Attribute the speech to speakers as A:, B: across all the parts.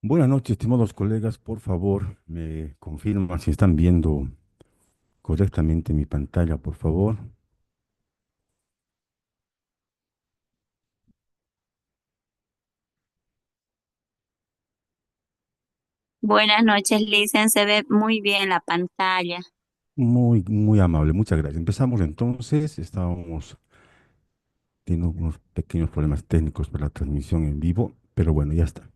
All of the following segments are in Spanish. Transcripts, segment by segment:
A: Buenas noches, estimados colegas. Por favor, me confirman si están viendo correctamente mi pantalla, por favor.
B: Buenas noches, Licen. Se ve muy bien la pantalla.
A: Muy, muy amable, muchas gracias. Empezamos entonces. Estábamos teniendo unos pequeños problemas técnicos para la transmisión en vivo, pero bueno, ya está.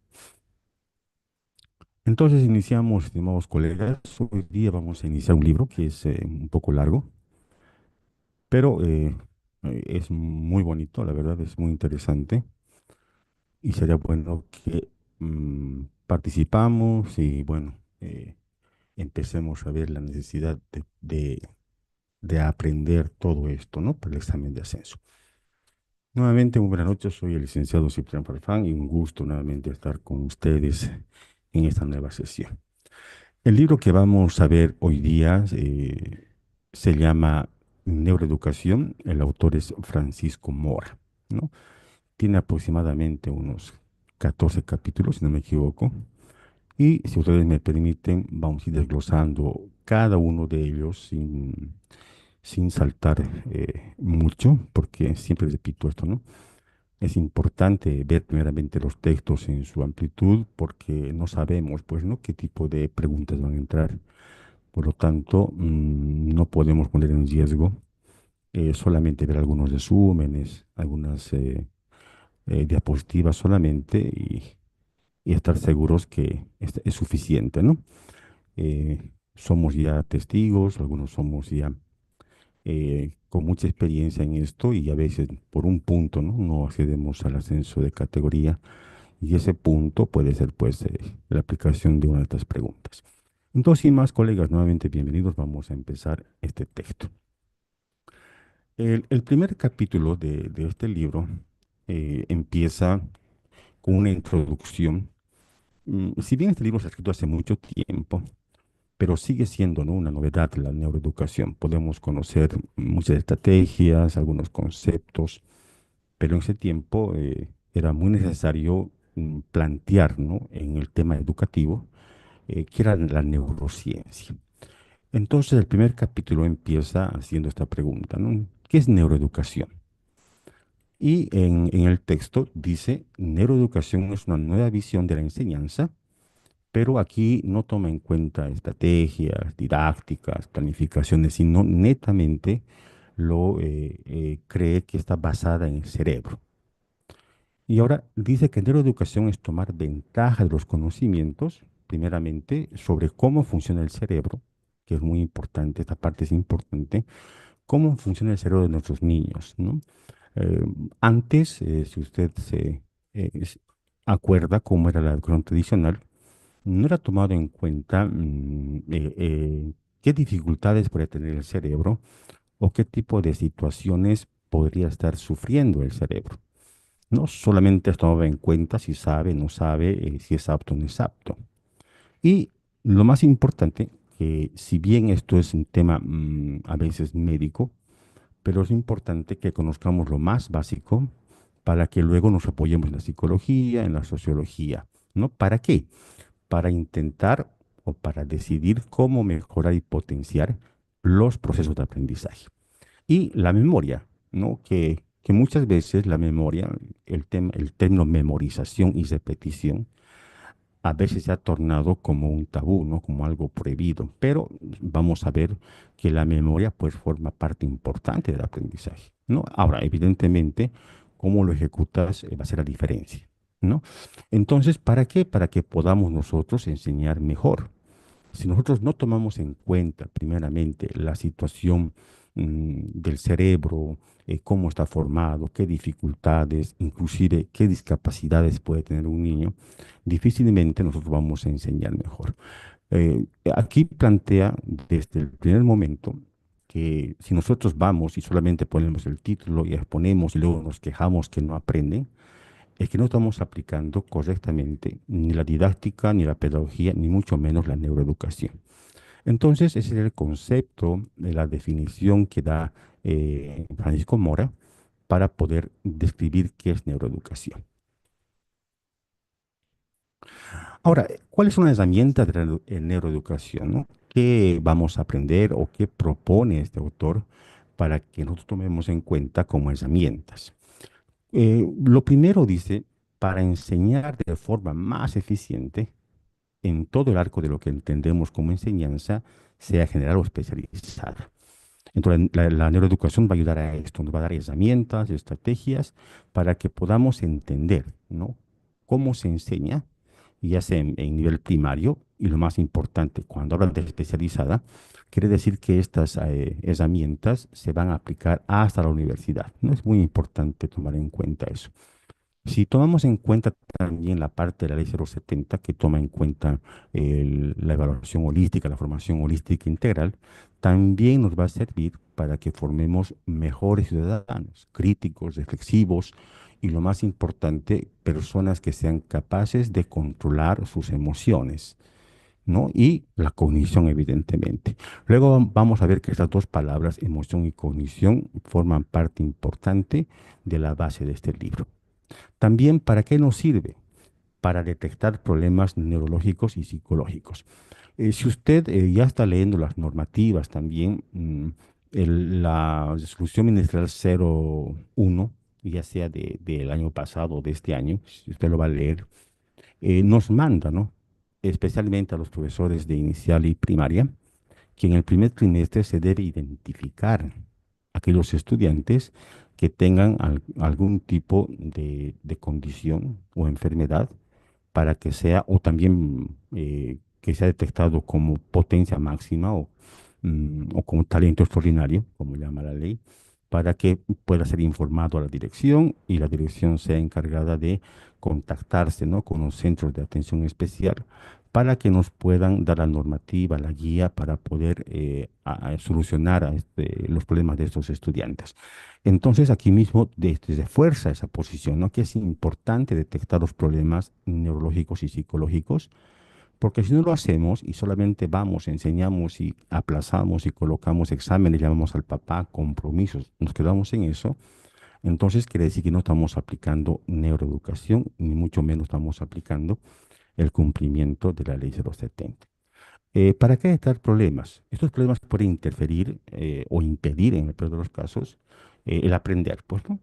A: Entonces iniciamos, estimados colegas. Hoy día vamos a iniciar un libro que es un poco largo, pero es muy bonito, la verdad, es muy interesante. Y sería bueno que participamos y bueno, empecemos a ver la necesidad de aprender todo esto, ¿no? Para el examen de ascenso. Nuevamente, muy buenas noches, soy el licenciado Ciprián Farfán y un gusto nuevamente estar con ustedes en esta nueva sesión. El libro que vamos a ver hoy día se llama Neuroeducación, el autor es Francisco Mora, ¿no? Tiene aproximadamente unos 14 capítulos, si no me equivoco. Y si ustedes me permiten, vamos a ir desglosando cada uno de ellos sin saltar mucho, porque siempre repito esto, ¿no? Es importante ver primeramente los textos en su amplitud, porque no sabemos, pues, ¿no? Qué tipo de preguntas van a entrar. Por lo tanto, no podemos poner en riesgo solamente ver algunos resúmenes, algunas diapositivas solamente y estar seguros que es suficiente, ¿no? Somos ya testigos, algunos somos ya con mucha experiencia en esto y a veces por un punto, ¿no? No accedemos al ascenso de categoría y ese punto puede ser pues la aplicación de una de estas preguntas. Entonces, sin más, colegas, nuevamente bienvenidos. Vamos a empezar este texto. El primer capítulo de este libro empieza con una introducción. Si bien este libro se ha escrito hace mucho tiempo, pero sigue siendo, ¿no? Una novedad la neuroeducación. Podemos conocer muchas estrategias, algunos conceptos, pero en ese tiempo era muy necesario plantear, ¿no? En el tema educativo, qué era la neurociencia. Entonces, el primer capítulo empieza haciendo esta pregunta, ¿no? ¿Qué es neuroeducación? Y en el texto dice, neuroeducación es una nueva visión de la enseñanza, pero aquí no toma en cuenta estrategias, didácticas, planificaciones, sino netamente lo cree que está basada en el cerebro. Y ahora dice que neuroeducación es tomar ventaja de los conocimientos, primeramente, sobre cómo funciona el cerebro, que es muy importante, esta parte es importante, cómo funciona el cerebro de nuestros niños, ¿no? Eh, Antes, si usted se acuerda cómo era la educación tradicional, no era tomado en cuenta qué dificultades puede tener el cerebro o qué tipo de situaciones podría estar sufriendo el cerebro. No solamente es tomado en cuenta si sabe, no sabe, si es apto o no es apto. Y lo más importante, que si bien esto es un tema a veces médico, pero es importante que conozcamos lo más básico para que luego nos apoyemos en la psicología, en la sociología, ¿no? ¿Para qué? Para intentar o para decidir cómo mejorar y potenciar los procesos de aprendizaje. Y la memoria, ¿no? Que muchas veces la memoria, el término memorización y repetición, a veces se ha tornado como un tabú, ¿no? Como algo prohibido. Pero vamos a ver que la memoria pues forma parte importante del aprendizaje, ¿no? Ahora, evidentemente, cómo lo ejecutas va a ser la diferencia, ¿no? Entonces, ¿para qué? Para que podamos nosotros enseñar mejor. Si nosotros no tomamos en cuenta primeramente la situación del cerebro, cómo está formado, qué dificultades, inclusive qué discapacidades puede tener un niño, difícilmente nosotros vamos a enseñar mejor. Aquí plantea desde el primer momento que si nosotros vamos y solamente ponemos el título y exponemos y luego nos quejamos que no aprenden, es que no estamos aplicando correctamente ni la didáctica, ni la pedagogía, ni mucho menos la neuroeducación. Entonces, ese es el concepto de la definición que da Francisco Mora para poder describir qué es neuroeducación. Ahora, ¿cuáles son las herramientas de la neuroeducación, ¿no? ¿Qué vamos a aprender o qué propone este autor para que nosotros tomemos en cuenta como herramientas? Lo primero dice, para enseñar de forma más eficiente en todo el arco de lo que entendemos como enseñanza, sea general o especializada. Entonces, la neuroeducación va a ayudar a esto, nos va a dar herramientas, estrategias para que podamos entender, ¿no? Cómo se enseña, ya sea en nivel primario, y lo más importante, cuando hablan de especializada, quiere decir que estas herramientas se van a aplicar hasta la universidad. No es muy importante tomar en cuenta eso. Si tomamos en cuenta también la parte de la ley 070 que toma en cuenta la evaluación holística, la formación holística integral, también nos va a servir para que formemos mejores ciudadanos, críticos, reflexivos y lo más importante, personas que sean capaces de controlar sus emociones, ¿no? Y la cognición, evidentemente. Luego vamos a ver que estas dos palabras, emoción y cognición, forman parte importante de la base de este libro. También, ¿para qué nos sirve? Para detectar problemas neurológicos y psicológicos. Si usted ya está leyendo las normativas también, la resolución ministerial 01, ya sea del año pasado o de este año, si usted lo va a leer, nos manda, ¿no? Especialmente a los profesores de inicial y primaria, que en el primer trimestre se debe identificar aquellos estudiantes que tengan algún tipo de condición o enfermedad para que sea, o también que sea detectado como potencia máxima o como talento extraordinario, como llama la ley, para que pueda ser informado a la dirección y la dirección sea encargada de contactarse, ¿no? con los centros de atención especial para que nos puedan dar la normativa, la guía para poder a solucionar los problemas de estos estudiantes. Entonces, aquí mismo desde fuerza esa posición, ¿no? Que es importante detectar los problemas neurológicos y psicológicos, porque si no lo hacemos y solamente vamos, enseñamos y aplazamos y colocamos exámenes, llamamos al papá, compromisos, nos quedamos en eso, entonces quiere decir que no estamos aplicando neuroeducación, ni mucho menos estamos aplicando el cumplimiento de la ley 070. ¿Para qué detectar problemas? Estos problemas pueden interferir o impedir, en el peor de los casos, el aprender, pues, ¿no?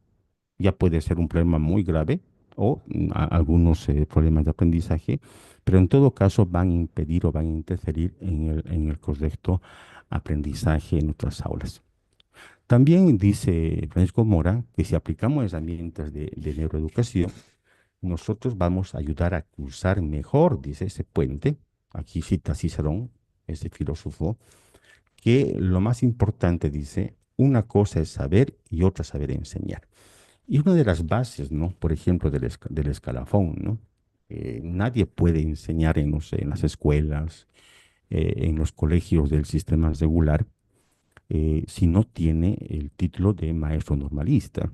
A: Ya puede ser un problema muy grave o algunos problemas de aprendizaje, pero en todo caso van a impedir o van a interferir en el correcto aprendizaje en nuestras aulas. También dice Francisco Mora que si aplicamos herramientas de neuroeducación, nosotros vamos a ayudar a cruzar mejor, dice ese puente. Aquí cita Cicerón, ese filósofo, que lo más importante, dice, una cosa es saber y otra saber enseñar. Y una de las bases, ¿no? Por ejemplo, del escalafón, ¿no? Nadie puede enseñar en, no sé, en las escuelas, en los colegios del sistema regular, si no tiene el título de maestro normalista.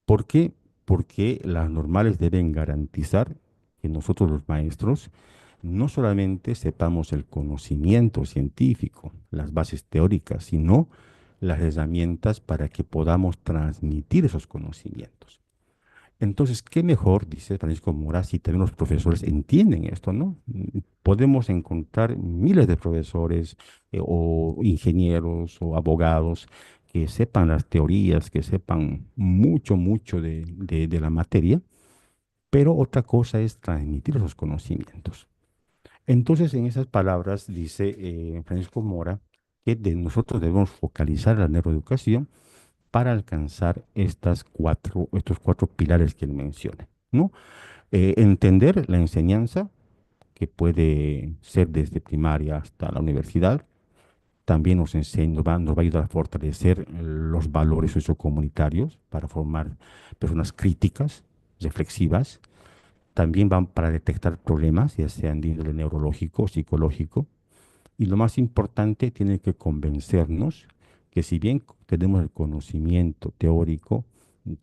A: ¿Por qué? Porque las normales deben garantizar que nosotros los maestros no solamente sepamos el conocimiento científico, las bases teóricas, sino las herramientas para que podamos transmitir esos conocimientos. Entonces, ¿qué mejor, dice Francisco Mora, si también los profesores entienden esto, ¿no? Podemos encontrar miles de profesores o ingenieros o abogados que sepan las teorías, que sepan mucho, mucho de la materia, pero otra cosa es transmitir esos conocimientos. Entonces, en esas palabras, dice Francisco Mora, que nosotros debemos focalizar la neuroeducación para alcanzar estos cuatro pilares que él menciona, ¿no? Entender la enseñanza, que puede ser desde primaria hasta la universidad. También nos va a ayudar a fortalecer los valores sociocomunitarios para formar personas críticas, reflexivas. También van para detectar problemas, ya sean de índole neurológico, psicológico. Y lo más importante, tiene que convencernos que si bien tenemos el conocimiento teórico,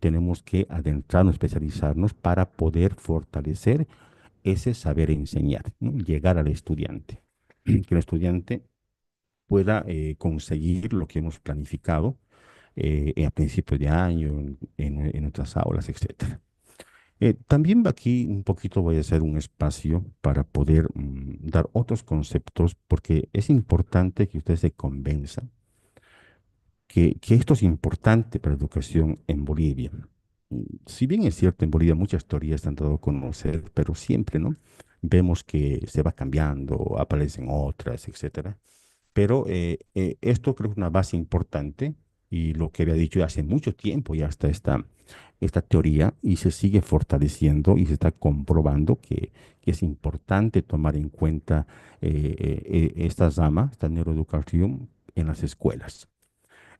A: tenemos que adentrarnos, especializarnos para poder fortalecer ese saber enseñar, ¿no? Llegar al estudiante, que el estudiante pueda conseguir lo que hemos planificado a principios de año, en nuestras aulas, etcétera. También aquí un poquito voy a hacer un espacio para poder dar otros conceptos, porque es importante que usted se convenza que esto es importante para la educación en Bolivia. Si bien es cierto, en Bolivia muchas teorías se han dado a conocer, pero siempre, ¿no? Vemos que se va cambiando, aparecen otras, etcétera. Pero esto creo que es una base importante y lo que había dicho ya hace mucho tiempo ya está esta teoría y se sigue fortaleciendo y se está comprobando que es importante tomar en cuenta esta rama, esta neuroeducación en las escuelas.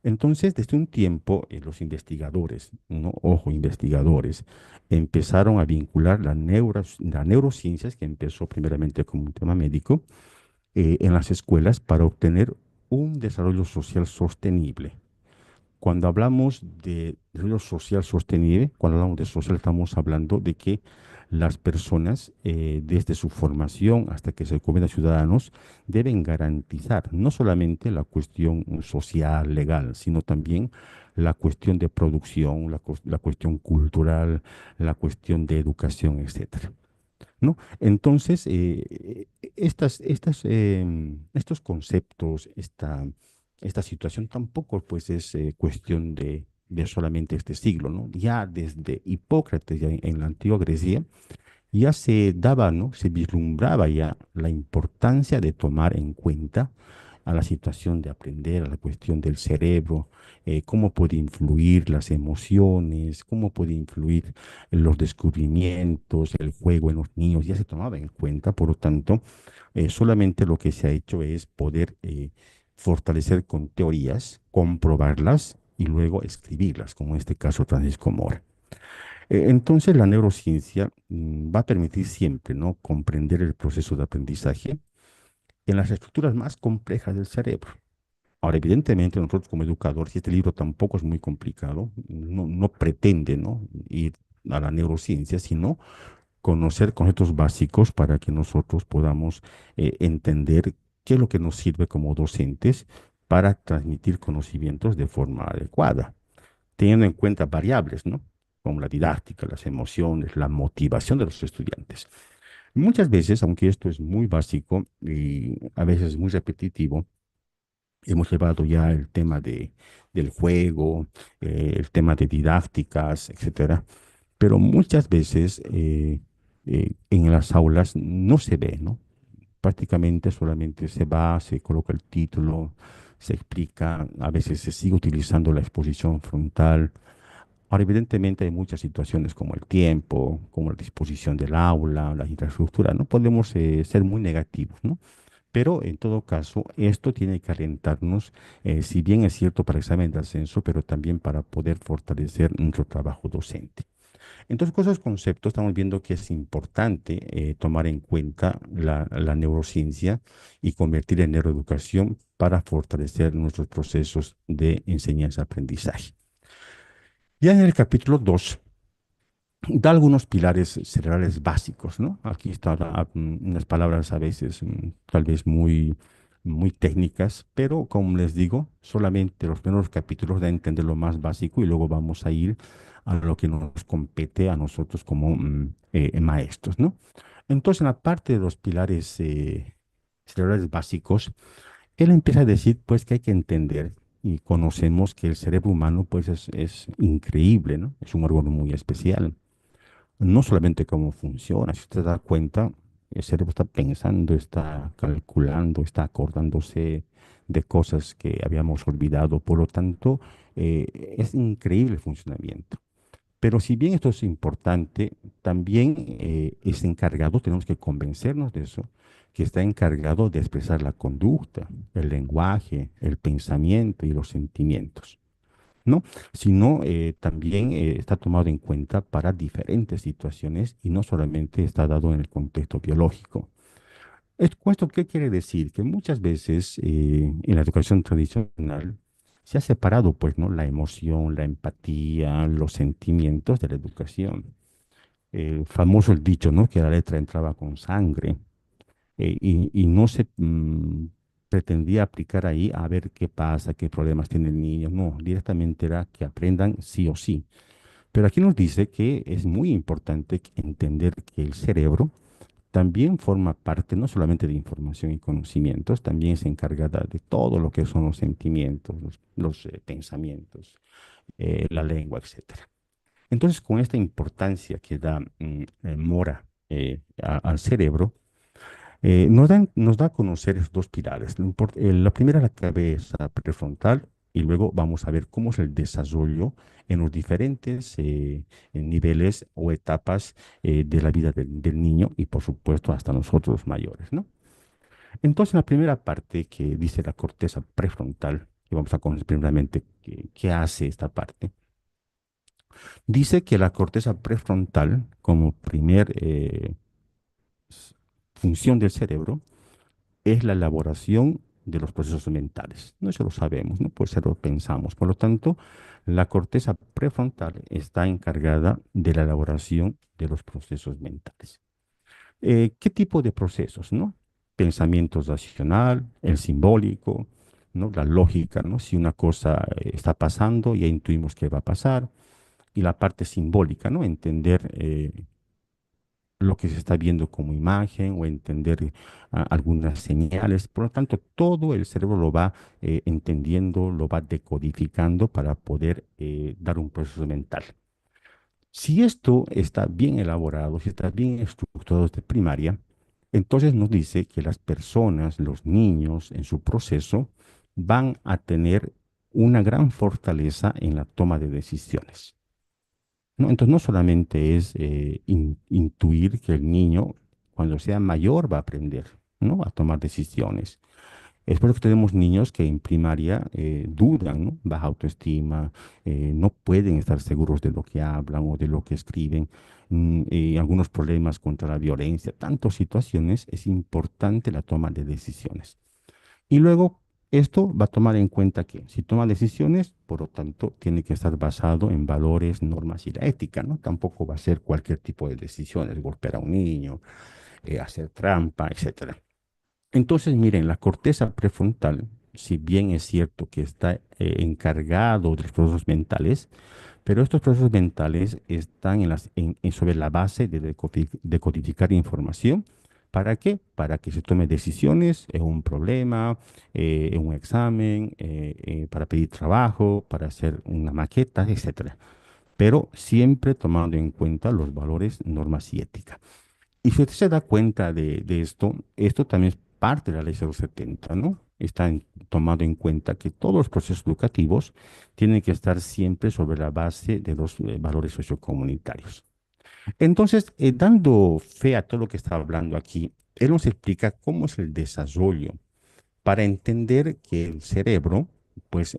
A: Entonces, desde un tiempo, los investigadores, ¿no? Ojo, investigadores, empezaron a vincular la neurociencias, que empezó primeramente como un tema médico, en las escuelas para obtener un desarrollo social sostenible. Cuando hablamos de desarrollo social sostenible, cuando hablamos de social, estamos hablando de que las personas, desde su formación hasta que se conviertan ciudadanos, deben garantizar no solamente la cuestión social, legal, sino también la cuestión de producción, la cuestión cultural, la cuestión de educación, etcétera. ¿No? Entonces, estos conceptos, esta situación tampoco pues es cuestión de solamente este siglo, ¿no? Ya desde Hipócrates, ya en la antigua Grecia, ya se daba, ¿no? Se vislumbraba ya la importancia de tomar en cuenta a la situación de aprender, a la cuestión del cerebro, cómo puede influir las emociones, cómo puede influir en los descubrimientos, el juego en los niños, ya se tomaba en cuenta, por lo tanto, solamente lo que se ha hecho es poder fortalecer con teorías, comprobarlas y luego escribirlas, como en este caso Francisco Mora. Entonces, la neurociencia va a permitir siempre, ¿no? Comprender el proceso de aprendizaje en las estructuras más complejas del cerebro. Ahora, evidentemente, nosotros como educadores, y este libro tampoco es muy complicado, no pretende, ¿no? Ir a la neurociencia, sino conocer conceptos básicos para que nosotros podamos entender qué es lo que nos sirve como docentes para transmitir conocimientos de forma adecuada, teniendo en cuenta variables, ¿no? Como la didáctica, las emociones, la motivación de los estudiantes. Muchas veces, aunque esto es muy básico y a veces muy repetitivo, hemos llevado ya el tema del juego, el tema de didácticas, etcétera, pero muchas veces en las aulas no se ve, ¿no? Prácticamente solamente se va, se coloca el título, se explica, a veces se sigue utilizando la exposición frontal. Ahora, evidentemente hay muchas situaciones como el tiempo, como la disposición del aula, la infraestructura, no podemos ser muy negativos, ¿no? Pero en todo caso, esto tiene que alentarnos, si bien es cierto para el examen de ascenso, pero también para poder fortalecer nuestro trabajo docente. Entonces, con esos conceptos estamos viendo que es importante tomar en cuenta la neurociencia y convertir en neuroeducación para fortalecer nuestros procesos de enseñanza-aprendizaje. Ya en el capítulo 2 da algunos pilares cerebrales básicos, ¿no? Aquí están unas palabras a veces tal vez muy técnicas, pero como les digo, solamente los primeros capítulos da a entender lo más básico y luego vamos a ir a lo que nos compete a nosotros como maestros, ¿no? Entonces, en la parte de los pilares cerebrales básicos, él empieza a decir, pues, que hay que entender y conocemos que el cerebro humano, pues, es increíble, ¿no? Es un órgano muy especial, no solamente cómo funciona, si usted da cuenta, el cerebro está pensando, está calculando, está acordándose de cosas que habíamos olvidado, por lo tanto, es increíble el funcionamiento. Pero si bien esto es importante, también es encargado, tenemos que convencernos de eso, que está encargado de expresar la conducta, el lenguaje, el pensamiento y los sentimientos. ¿No? Sino también está tomado en cuenta para diferentes situaciones y no solamente está dado en el contexto biológico. ¿Esto qué quiere decir? Que muchas veces en la educación tradicional se ha separado, pues, ¿no? La emoción, la empatía, los sentimientos de la educación. Famoso el dicho, ¿no? Que la letra entraba con sangre y no se pretendía aplicar ahí a ver qué pasa, qué problemas tiene el niño. No, directamente era que aprendan sí o sí. Pero aquí nos dice que es muy importante entender que el cerebro también forma parte no solamente de información y conocimientos, también se encarga de todo lo que son los sentimientos, los pensamientos, la lengua, etcétera. Entonces, con esta importancia que da Mora al cerebro, nos da a conocer esos dos pilares. La primera es la cabeza prefrontal y luego vamos a ver cómo es el desarrollo en los diferentes niveles o etapas de la vida del niño y por supuesto hasta nosotros los mayores, ¿no? Entonces, la primera parte que dice la corteza prefrontal, que vamos a conocer primeramente qué hace esta parte, dice que la corteza prefrontal, como primer s- función del cerebro, es la elaboración de los procesos mentales. No, eso lo sabemos, ¿no? Pues eso lo pensamos. Por lo tanto, la corteza prefrontal está encargada de la elaboración de los procesos mentales. ¿Qué tipo de procesos, no? Pensamiento racional, el simbólico, ¿no? La lógica, ¿no? Si una cosa está pasando, ya intuimos que va a pasar. Y la parte simbólica, ¿no? Entender lo que se está viendo como imagen o entender algunas señales. Por lo tanto, todo el cerebro lo va entendiendo, lo va decodificando para poder dar un proceso mental. Si esto está bien elaborado, si está bien estructurado desde primaria, entonces nos dice que las personas, los niños en su proceso, van a tener una gran fortaleza en la toma de decisiones. ¿No? Entonces, no solamente es intuir que el niño, cuando sea mayor, va a aprender, ¿no? A tomar decisiones. Es por eso que tenemos niños que en primaria dudan, ¿no? Baja autoestima, no pueden estar seguros de lo que hablan o de lo que escriben, algunos problemas contra la violencia, tantas situaciones, es importante la toma de decisiones. Y luego, esto va a tomar en cuenta que si toma decisiones, por lo tanto, tiene que estar basado en valores, normas y la ética, ¿no? Tampoco va a ser cualquier tipo de decisiones, golpear a un niño, hacer trampa, etcétera. Entonces, miren, la corteza prefrontal, si bien es cierto que está encargado de los procesos mentales, pero estos procesos mentales están sobre la base de decodificar información. ¿Para qué? Para que se tome decisiones en un problema, en un examen, para pedir trabajo, para hacer una maqueta, etcétera. Pero siempre tomando en cuenta los valores, normas y ética. Y si usted se da cuenta de esto, esto también es parte de la ley 070, ¿no? Está tomado en cuenta que todos los procesos educativos tienen que estar siempre sobre la base de los valores sociocomunitarios. Entonces, dando fe a todo lo que está hablando aquí, él nos explica cómo es el desarrollo para entender que el cerebro, pues,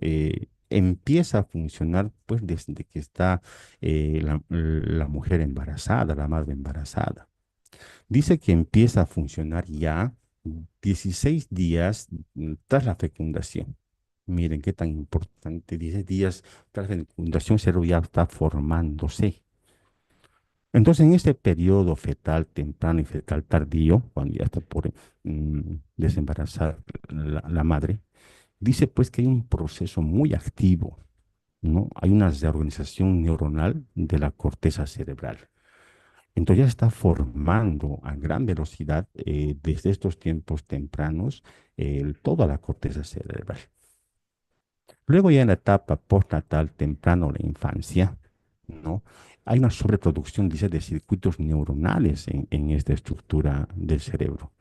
A: empieza a funcionar, pues, desde que está la mujer embarazada, la madre embarazada. Dice que empieza a funcionar ya 16 días tras la fecundación. Miren qué tan importante, 16 días tras la fecundación, el cerebro ya está formándose. Entonces, en este periodo fetal temprano y fetal tardío, cuando ya está por desembarazar la madre, dice pues que hay un proceso muy activo, ¿no? Hay una reorganización neuronal de la corteza cerebral. Entonces ya está formando a gran velocidad desde estos tiempos tempranos toda la corteza cerebral. Luego ya en la etapa postnatal temprano, la infancia, ¿no? Hay una sobreproducción, dice, de circuitos neuronales en esta estructura del cerebro.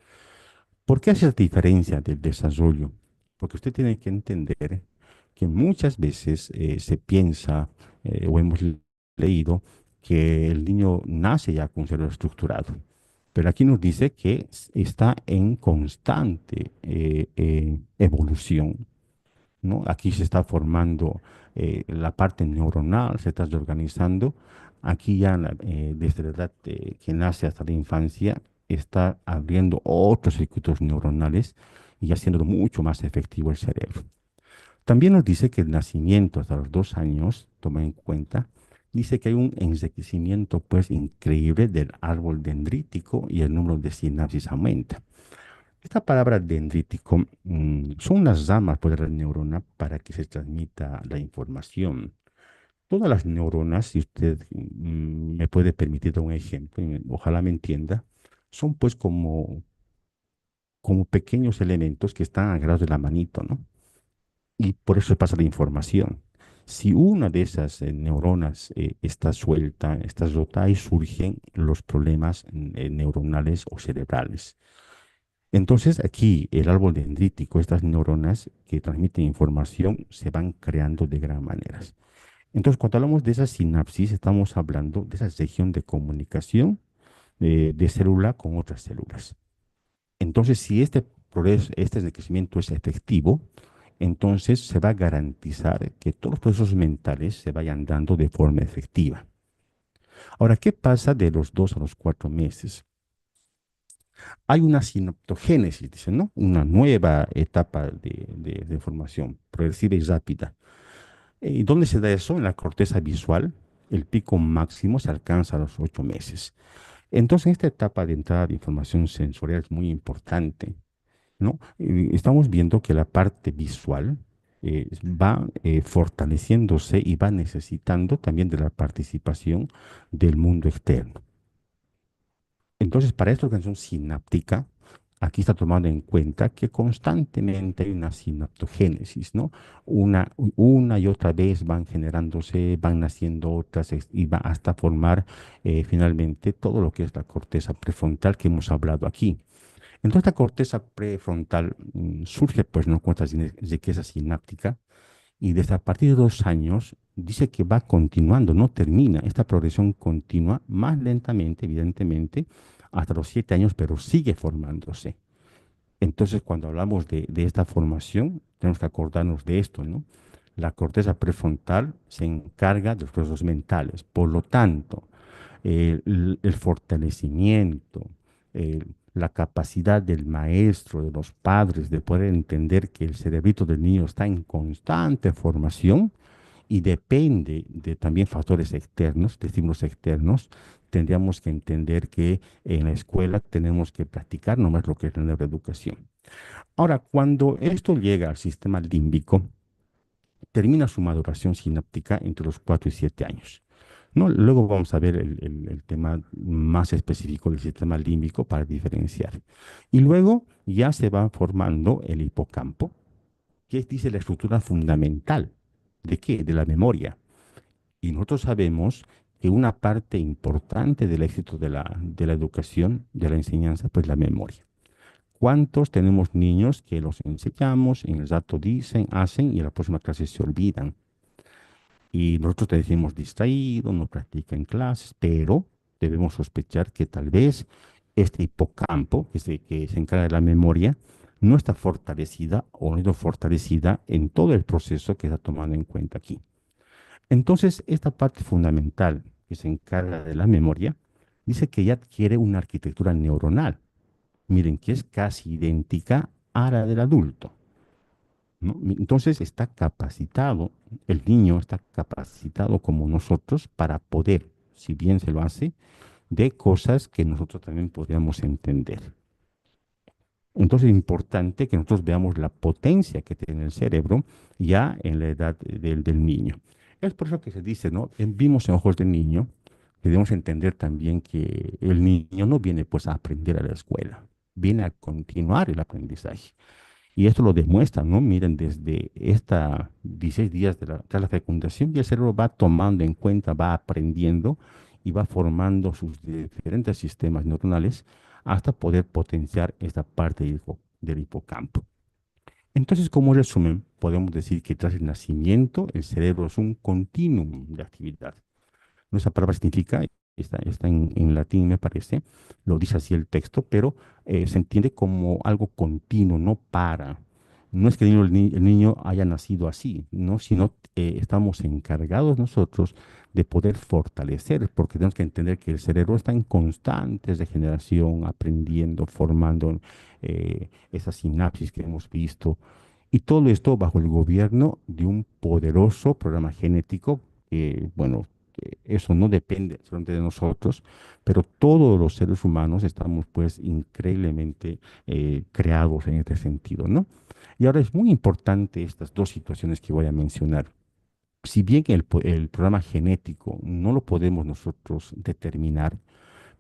A: ¿Por qué hace esa diferencia del desarrollo? Porque usted tiene que entender que muchas veces se piensa o hemos leído que el niño nace ya con un cerebro estructurado. Pero aquí nos dice que está en constante evolución, ¿no? Aquí se está formando la parte neuronal, se está organizando. Aquí ya desde la edad que nace hasta la infancia está abriendo otros circuitos neuronales y haciéndolo mucho más efectivo el cerebro. También nos dice que el nacimiento hasta los 2 años, toma en cuenta, dice que hay un enriquecimiento pues increíble del árbol dendrítico y el número de sinapsis aumenta. Esta palabra dendrítico son las ramas pues, de la neurona para que se transmita la información. Todas las neuronas, si usted me puede permitir dar un ejemplo, y ojalá me entienda, son pues como pequeños elementos que están agarrados de la manito, ¿no? Y por eso pasa la información. Si una de esas neuronas está suelta, está rota, ahí surgen los problemas neuronales o cerebrales. Entonces, aquí el árbol dendrítico, estas neuronas que transmiten información, se van creando de gran manera. Entonces, cuando hablamos de esa sinapsis, estamos hablando de esa región de comunicación de célula con otras células. Entonces, si este progreso, este enriquecimiento es efectivo, entonces se va a garantizar que todos los procesos mentales se vayan dando de forma efectiva. Ahora, ¿qué pasa de los 2 a los 4 meses? Hay una sinaptogénesis, dicen, ¿no? Una nueva etapa de formación progresiva y rápida. ¿Y dónde se da eso? En la corteza visual. El pico máximo se alcanza a los 8 meses. Entonces, esta etapa de entrada de información sensorial es muy importante, ¿no? Estamos viendo que la parte visual va fortaleciéndose y va necesitando también de la participación del mundo externo. Entonces, para esta organización sináptica, aquí está tomando en cuenta que constantemente hay una sinaptogénesis, ¿no? Una y otra vez van generándose, van naciendo otras y va hasta formar finalmente todo lo que es la corteza prefrontal que hemos hablado aquí. Entonces, esta corteza prefrontal surge, pues, ¿no? Con esta riqueza sináptica y desde a partir de 2 años dice que va continuando, no termina. Esta progresión continúa más lentamente, evidentemente, hasta los 7 años, pero sigue formándose. Entonces, cuando hablamos de esta formación, tenemos que acordarnos de esto, ¿no? La corteza prefrontal se encarga de los procesos mentales. Por lo tanto, el fortalecimiento, la capacidad del maestro, de los padres, de poder entender que el cerebrito del niño está en constante formación y depende de también factores externos, de estímulos externos, tendríamos que entender que en la escuela tenemos que practicar nomás lo que es la neuroeducación. Ahora, cuando esto llega al sistema límbico, termina su maduración sináptica entre los 4 y 7 años. ¿No? Luego vamos a ver el tema más específico del sistema límbico para diferenciar. Y luego ya se va formando el hipocampo, que es, dice, la estructura fundamental. ¿De qué? De la memoria. Y nosotros sabemos que una parte importante del éxito de la educación, de la enseñanza, pues la memoria. ¿Cuántos tenemos niños que los enseñamos, en el rato dicen, hacen y en la próxima clase se olvidan? Y nosotros te decimos distraído, no practica en clases, pero debemos sospechar que tal vez este hipocampo, que se encarga de la memoria, no está fortalecida o no está fortalecida en todo el proceso que está tomando en cuenta aquí. Entonces, esta parte fundamental que se encarga de la memoria, dice que ya adquiere una arquitectura neuronal. Miren, que es casi idéntica a la del adulto, ¿no? Entonces está capacitado, el niño está capacitado como nosotros para poder, si bien se lo hace, de cosas que nosotros también podríamos entender. Entonces es importante que nosotros veamos la potencia que tiene el cerebro ya en la edad del niño. Es por eso que se dice, ¿no? Vimos en ojos del niño, que debemos entender también que el niño no viene pues a aprender a la escuela, viene a continuar el aprendizaje. Y esto lo demuestra, ¿no? Miren, desde esta 16 días tras la fecundación, y el cerebro va tomando en cuenta, va aprendiendo y va formando sus diferentes sistemas neuronales hasta poder potenciar esta parte del hipocampo. Entonces, como resumen, podemos decir que tras el nacimiento, el cerebro es un continuum de actividad. Esa palabra significa, está en latín me parece, lo dice así el texto, pero se entiende como algo continuo, no para. No es que el niño haya nacido así, ¿no? Sino estamos encargados nosotros de poder fortalecer, porque tenemos que entender que el cerebro está en constante regeneración, aprendiendo, formando esas sinapsis que hemos visto, y todo esto bajo el gobierno de un poderoso programa genético que, bueno, eso no depende solamente de nosotros, pero todos los seres humanos estamos pues increíblemente creados en este sentido, ¿no? Y ahora es muy importante estas dos situaciones que voy a mencionar. Si bien el programa genético no lo podemos nosotros determinar,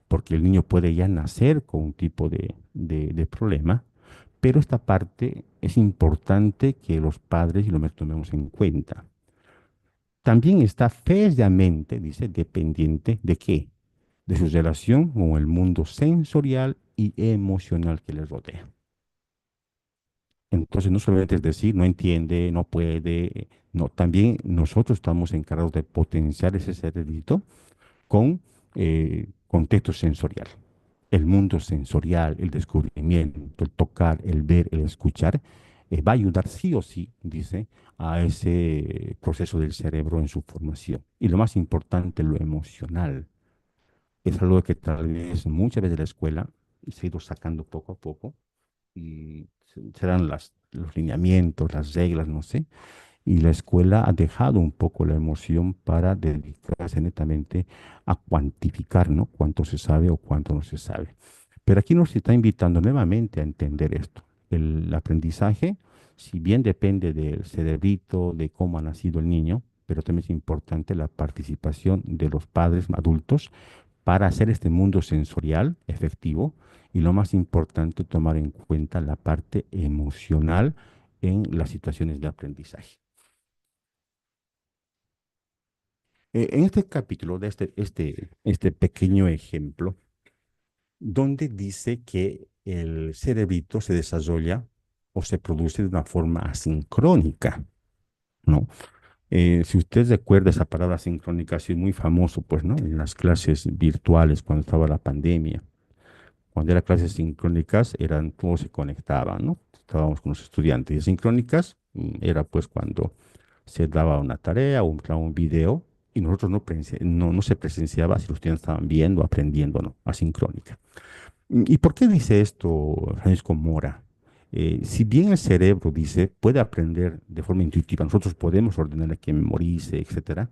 A: porque el niño puede ya nacer con un tipo de problema, pero esta parte es importante que los padres lo tomemos en cuenta. También está feriamente, dice, dependiente de qué, de su relación con el mundo sensorial y emocional que les rodea. Entonces, no solamente es decir, no entiende, no puede, no, también nosotros estamos encargados de potenciar ese cerebrito con contexto sensorial. El mundo sensorial, el descubrimiento, el tocar, el ver, el escuchar, va a ayudar sí o sí, dice, a ese proceso del cerebro en su formación. Y lo más importante, lo emocional. Es algo que tal vez muchas veces la escuela se ha ido sacando poco a poco y serán los lineamientos, las reglas, no sé, y la escuela ha dejado un poco la emoción para dedicarse netamente a cuantificar, ¿no? Cuánto se sabe o cuánto no se sabe. Pero aquí nos está invitando nuevamente a entender esto. El aprendizaje, si bien depende del cerebrito, de cómo ha nacido el niño, pero también es importante la participación de los padres adultos para hacer este mundo sensorial efectivo y lo más importante, tomar en cuenta la parte emocional en las situaciones de aprendizaje. En este capítulo de este pequeño ejemplo, donde dice que el cerebrito se desarrolla o se produce de una forma asincrónica, ¿no? Si usted recuerda esa palabra sincrónica, ha sido muy famoso, pues, ¿no? En las clases virtuales cuando estaba la pandemia. Cuando eran clases sincrónicas, todos se conectaban, ¿no? Estábamos con los estudiantes. Y sincrónicas era pues cuando se daba una tarea o un video y nosotros no se presenciaba si los estudiantes estaban viendo, aprendiendo, ¿no? Asincrónica. ¿Y por qué dice esto Francisco Mora? Si bien el cerebro, dice, puede aprender de forma intuitiva, nosotros podemos ordenarle que memorice, etcétera,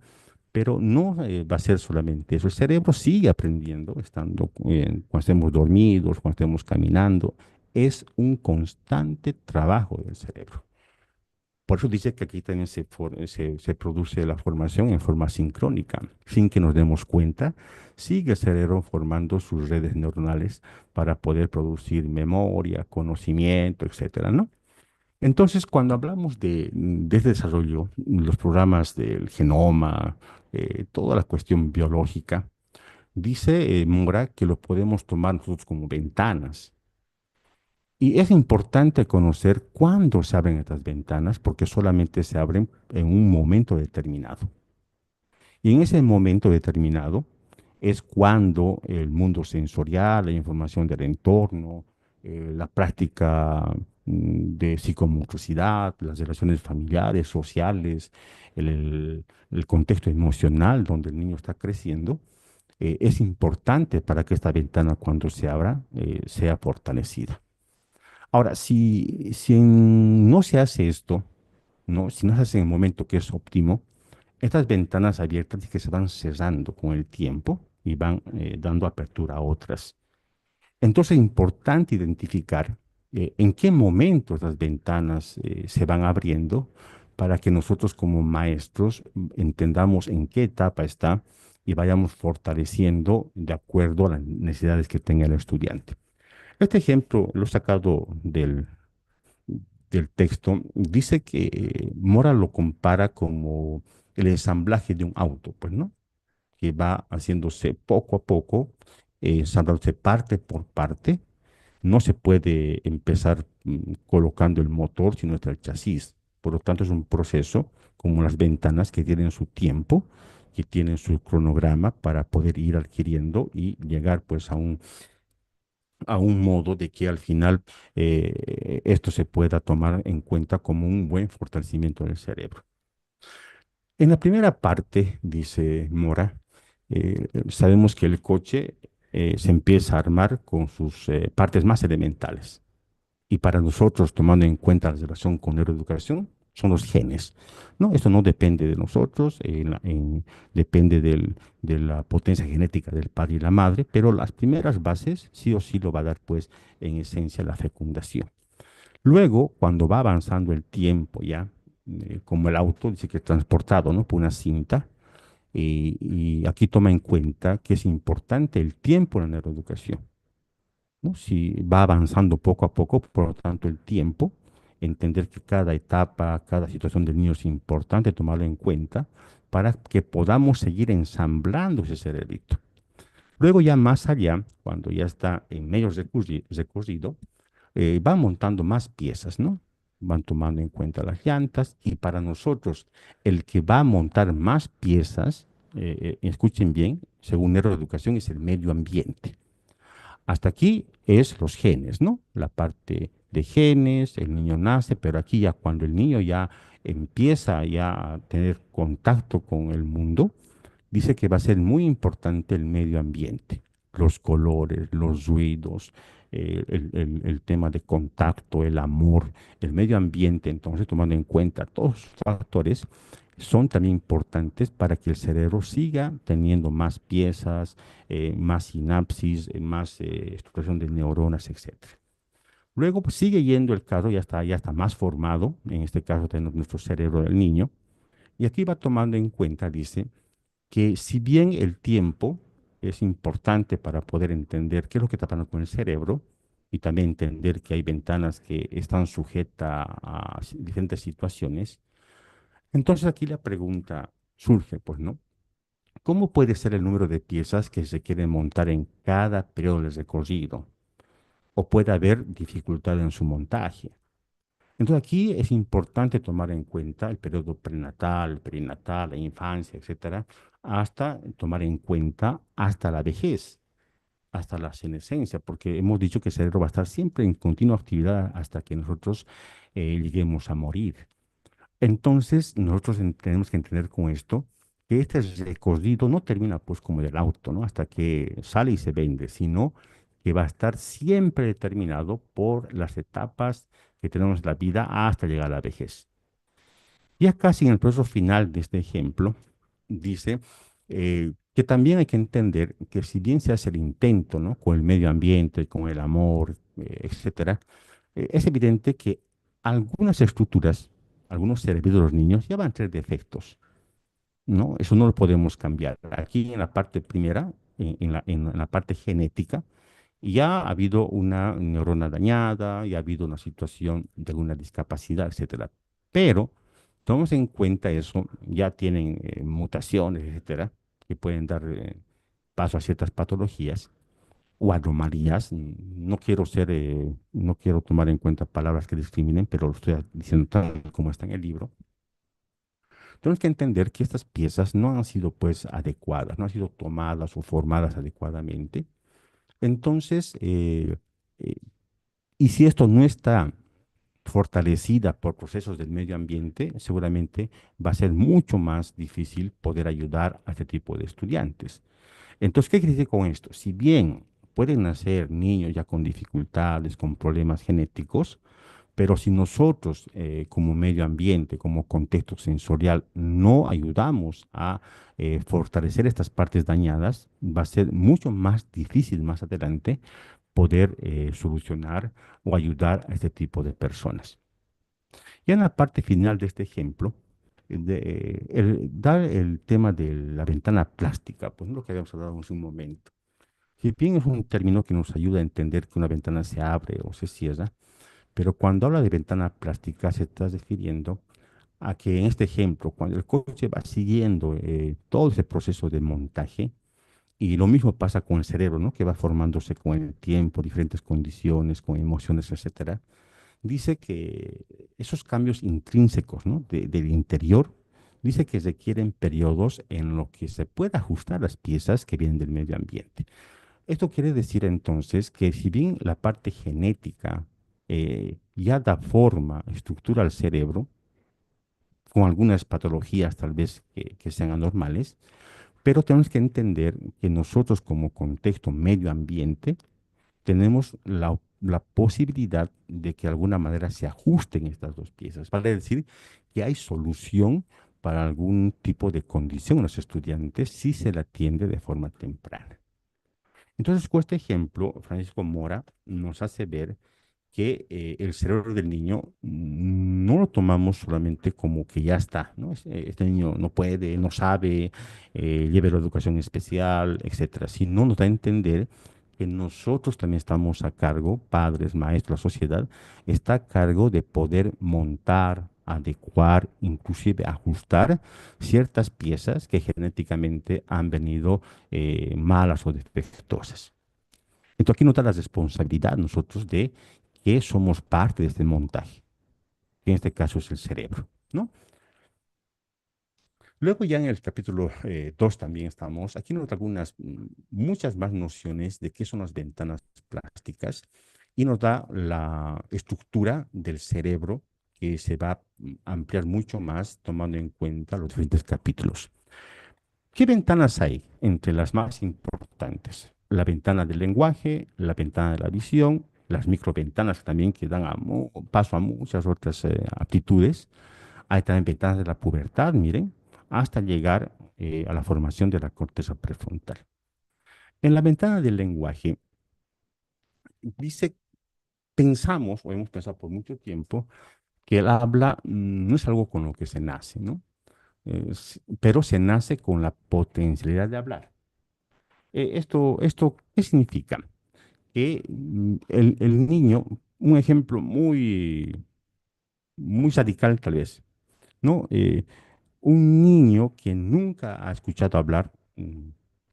A: pero no va a ser solamente eso. El cerebro sigue aprendiendo, cuando estemos dormidos, cuando estemos caminando. Es un constante trabajo del cerebro. Por eso dice que aquí también se produce la formación en forma sincrónica. Sin que nos demos cuenta, sigue el cerebro formando sus redes neuronales para poder producir memoria, conocimiento, etcétera, ¿no? Entonces, cuando hablamos de este desarrollo, los programas del genoma, toda la cuestión biológica, dice Mora que lo podemos tomar nosotros como ventanas. Y es importante conocer cuándo se abren estas ventanas, porque solamente se abren en un momento determinado. Y en ese momento determinado es cuando el mundo sensorial, la información del entorno, la práctica de psicomotricidad, las relaciones familiares, sociales, el contexto emocional donde el niño está creciendo, es importante para que esta ventana cuando se abra sea fortalecida. Ahora, no se hace esto, ¿no? Si no se hace en el momento que es óptimo, estas ventanas abiertas que se van cerrando con el tiempo y van dando apertura a otras. Entonces es importante identificar en qué momento estas ventanas se van abriendo para que nosotros como maestros entendamos en qué etapa está y vayamos fortaleciendo de acuerdo a las necesidades que tenga el estudiante. Este ejemplo lo he sacado del texto. Dice que Mora lo compara como el ensamblaje de un auto, pues, ¿no? Que va haciéndose poco a poco, ensamblándose parte por parte. No se puede empezar colocando el motor, sino hasta el chasis. Por lo tanto, es un proceso como las ventanas que tienen su tiempo, que tienen su cronograma para poder ir adquiriendo y llegar pues a un modo de que al final esto se pueda tomar en cuenta como un buen fortalecimiento del cerebro. En la primera parte, dice Mora, sabemos que el coche se empieza a armar con sus partes más elementales. Y para nosotros, tomando en cuenta la relación con neuroeducación, son los genes, ¿no? Esto no depende de nosotros, depende de la potencia genética del padre y la madre, pero las primeras bases sí o sí lo va a dar, pues, en esencia, la fecundación. Luego, cuando va avanzando el tiempo ya, como el auto, dice que es transportado, ¿no? Por una cinta. Y aquí toma en cuenta que es importante el tiempo en la neuroeducación, ¿no? Si va avanzando poco a poco, por lo tanto el tiempo, entender que cada etapa, cada situación del niño es importante tomarlo en cuenta para que podamos seguir ensamblando ese cerebrito. Luego ya más allá, cuando ya está en medio recorrido, van montando más piezas, ¿no? Van tomando en cuenta las llantas y para nosotros el que va a montar más piezas, escuchen bien, según neuroeducación, es el medio ambiente. Hasta aquí es los genes, ¿no? La parte de genes, el niño nace, pero aquí ya cuando el niño ya empieza ya a tener contacto con el mundo, dice que va a ser muy importante el medio ambiente, los colores, los ruidos, el tema de contacto, el amor, el medio ambiente. Entonces, tomando en cuenta todos los factores, son también importantes para que el cerebro siga teniendo más piezas, más sinapsis, más estructuración de neuronas, etcétera. Luego pues, sigue yendo el caso, ya está más formado, en este caso tenemos nuestro cerebro del niño, y aquí va tomando en cuenta, dice, que si bien el tiempo es importante para poder entender qué es lo que está pasando con el cerebro y también entender que hay ventanas que están sujetas a diferentes situaciones, entonces aquí la pregunta surge, pues, ¿no? ¿Cómo puede ser el número de piezas que se quieren montar en cada periodo del recorrido? ¿O puede haber dificultad en su montaje? Entonces aquí es importante tomar en cuenta el periodo prenatal, perinatal, la infancia, etcétera, hasta tomar en cuenta hasta la vejez, hasta la senescencia, porque hemos dicho que el cerebro va a estar siempre en continua actividad hasta que nosotros lleguemos a morir. Entonces nosotros tenemos que entender con esto que este recorrido no termina pues como del auto, ¿no? Hasta que sale y se vende, sino que va a estar siempre determinado por las etapas que tenemos en la vida hasta llegar a la vejez. Ya casi en el proceso final de este ejemplo, dice que también hay que entender que si bien se hace el intento, ¿no? Con el medio ambiente, con el amor, etcétera, es evidente que algunas estructuras, algunos cerebros de los niños ya van a tener defectos, ¿no? Eso no lo podemos cambiar. Aquí en la parte primera, en la parte genética, ya ha habido una neurona dañada, ya ha habido una situación de alguna discapacidad, etcétera. Pero tomamos en cuenta eso, ya tienen mutaciones, etcétera, que pueden dar paso a ciertas patologías o anomalías. No quiero tomar en cuenta palabras que discriminen, pero lo estoy diciendo tal como está en el libro. Tenemos que entender que estas piezas no han sido pues adecuadas, no han sido tomadas o formadas adecuadamente. Entonces, eh, y si esto no está fortalecida por procesos del medio ambiente, seguramente va a ser mucho más difícil poder ayudar a este tipo de estudiantes. Entonces, ¿qué quiere decir con esto? Si bien pueden nacer niños ya con dificultades, con problemas genéticos, pero si nosotros como medio ambiente, como contexto sensorial, no ayudamos a fortalecer estas partes dañadas, va a ser mucho más difícil más adelante poder solucionar o ayudar a este tipo de personas. Ya en la parte final de este ejemplo, da el tema de la ventana plástica, pues lo que habíamos hablado hace un momento. Si bien es un término que nos ayuda a entender que una ventana se abre o se cierra, pero cuando habla de ventana plástica se está refiriendo a que en este ejemplo, cuando el coche va siguiendo todo ese proceso de montaje, y lo mismo pasa con el cerebro, ¿no? Que va formándose con el tiempo, diferentes condiciones, con emociones, etcétera. Dice que esos cambios intrínsecos, ¿no? Del interior, dice que requieren periodos en los que se pueda ajustar las piezas que vienen del medio ambiente. Esto quiere decir entonces que si bien la parte genética ya da forma, estructura al cerebro, con algunas patologías tal vez que sean anormales, pero tenemos que entender que nosotros como contexto medio ambiente tenemos la posibilidad de que de alguna manera se ajusten estas dos piezas. Vale decir que hay solución para algún tipo de condición en los estudiantes si se la atiende de forma temprana. Entonces, con este ejemplo, Francisco Mora nos hace ver que el cerebro del niño no lo tomamos solamente como que ya está, ¿no? Este niño no puede, no sabe, lleve la educación especial, etcétera, sino nos da a entender que nosotros también estamos a cargo, padres, maestros, la sociedad, está a cargo de poder montar, adecuar, inclusive ajustar ciertas piezas que genéticamente han venido malas o defectuosas. Entonces aquí nos da la responsabilidad nosotros de que somos parte de este montaje, que en este caso es el cerebro, ¿no? Luego ya en el capítulo 2 también estamos, aquí nos da algunas, muchas más nociones de qué son las ventanas plásticas y nos da la estructura del cerebro que se va a ampliar mucho más tomando en cuenta los diferentes capítulos. ¿Qué ventanas hay entre las más importantes? La ventana del lenguaje, la ventana de la visión, las microventanas también que dan paso a muchas otras aptitudes. Hay también ventanas de la pubertad, miren, hasta llegar a la formación de la corteza prefrontal. En la ventana del lenguaje, dice, pensamos, o hemos pensado por mucho tiempo, que el habla no es algo con lo que se nace, ¿no? Pero se nace con la potencialidad de hablar. ¿Qué significa? Que el niño, un ejemplo muy radical tal vez, ¿no? Un niño que nunca ha escuchado hablar,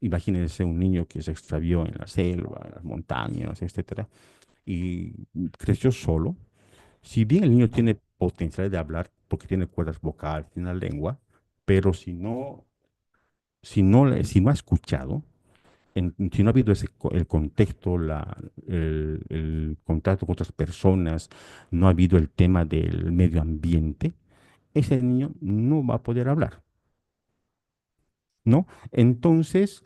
A: imagínense un niño que se extravió en la selva, en las montañas, etcétera, y creció solo. Si bien el niño tiene potencial de hablar, porque tiene cuerdas vocales, tiene la lengua, pero si no ha escuchado, si no ha habido el contexto, el contacto con otras personas, no ha habido el tema del medio ambiente, ese niño no va a poder hablar, ¿no? Entonces,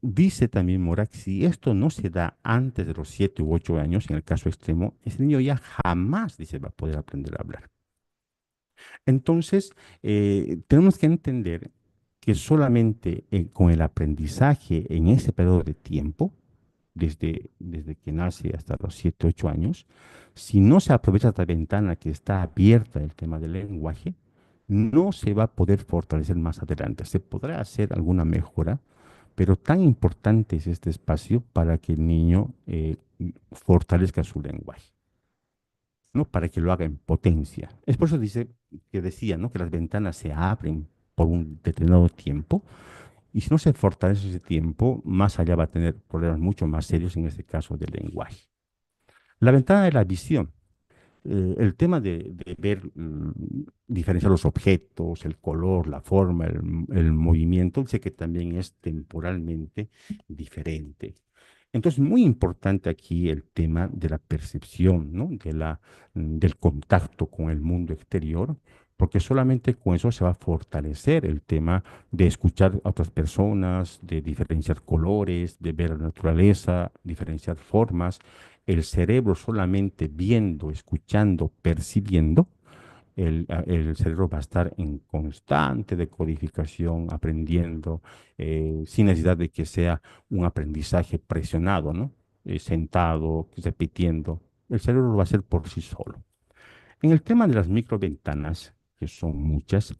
A: dice también Morak, si esto no se da antes de los 7 u 8 años, en el caso extremo, ese niño ya jamás, dice, va a poder aprender a hablar. Entonces, tenemos que entender que solamente con el aprendizaje en ese periodo de tiempo, desde que nace hasta los 7 u 8 años, si no se aprovecha esta ventana que está abierta el tema del lenguaje, no se va a poder fortalecer más adelante. Se podrá hacer alguna mejora, pero tan importante es este espacio para que el niño fortalezca su lenguaje, ¿no? Para que lo haga en potencia. Es por eso que decía, ¿no? Que las ventanas se abren por un determinado tiempo y si no se fortalece ese tiempo, más allá va a tener problemas mucho más serios en este caso del lenguaje. La ventana de la visión, el tema de ver, diferenciar los objetos, el color, la forma, el movimiento, sé que también es temporalmente diferente. Entonces, muy importante aquí el tema de la percepción, ¿no? Del contacto con el mundo exterior, porque solamente con eso se va a fortalecer el tema de escuchar a otras personas, de diferenciar colores, de ver la naturaleza, diferenciar formas. El cerebro solamente viendo, escuchando, percibiendo, el cerebro va a estar en constante decodificación, aprendiendo, sin necesidad de que sea un aprendizaje presionado, ¿no? Sentado, repitiendo. El cerebro lo va a hacer por sí solo. En el tema de las microventanas, que son muchas,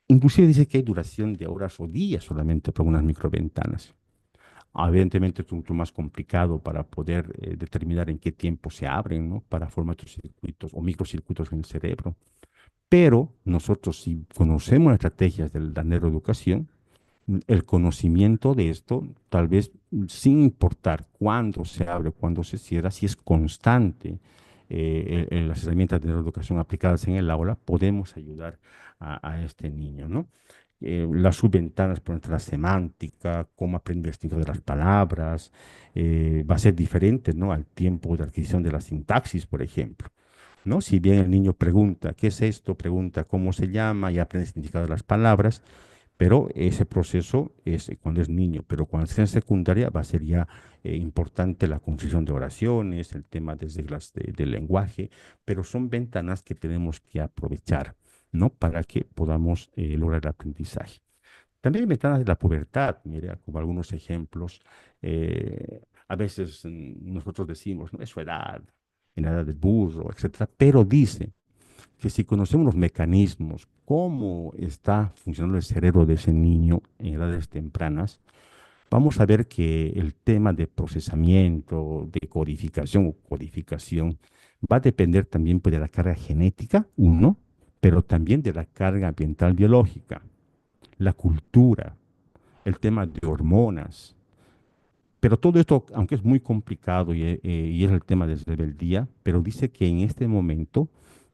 A: inclusive dice que hay duración de horas o días solamente para unas microventanas. Evidentemente es mucho más complicado para poder determinar en qué tiempo se abren, ¿no? Para formar estos circuitos o microcircuitos en el cerebro. Pero nosotros, si conocemos las estrategias de la neuroeducación, el conocimiento de esto, tal vez sin importar cuándo se abre, cuándo se cierra, si es constante, las herramientas de neuroeducación aplicadas en el aula, podemos ayudar a este niño, ¿no? Las subventanas, por ejemplo, la semántica, cómo aprende el sentido de las palabras, va a ser diferente, ¿no? Al tiempo de adquisición de la sintaxis, por ejemplo. ¿No? Si bien el niño pregunta, ¿qué es esto? Pregunta cómo se llama y aprende el significado de las palabras, pero ese proceso es cuando es niño, pero cuando sea en secundaria va a ser ya importante la construcción de oraciones, el tema de reglas del lenguaje, pero son ventanas que tenemos que aprovechar, ¿no? Para que podamos lograr el aprendizaje. También hay ventanas de la pubertad, mire, como algunos ejemplos. A veces nosotros decimos, ¿no? Es su edad, en la edad del burro, etcétera, pero dice que si conocemos los mecanismos, cómo está funcionando el cerebro de ese niño en edades tempranas, vamos a ver que el tema de procesamiento, de codificación o codificación, va a depender también pues, de la carga genética, uno, pero también de la carga ambiental biológica, la cultura, el tema de hormonas. Pero todo esto, aunque es muy complicado y es el tema de rebeldía, pero dice que en este momento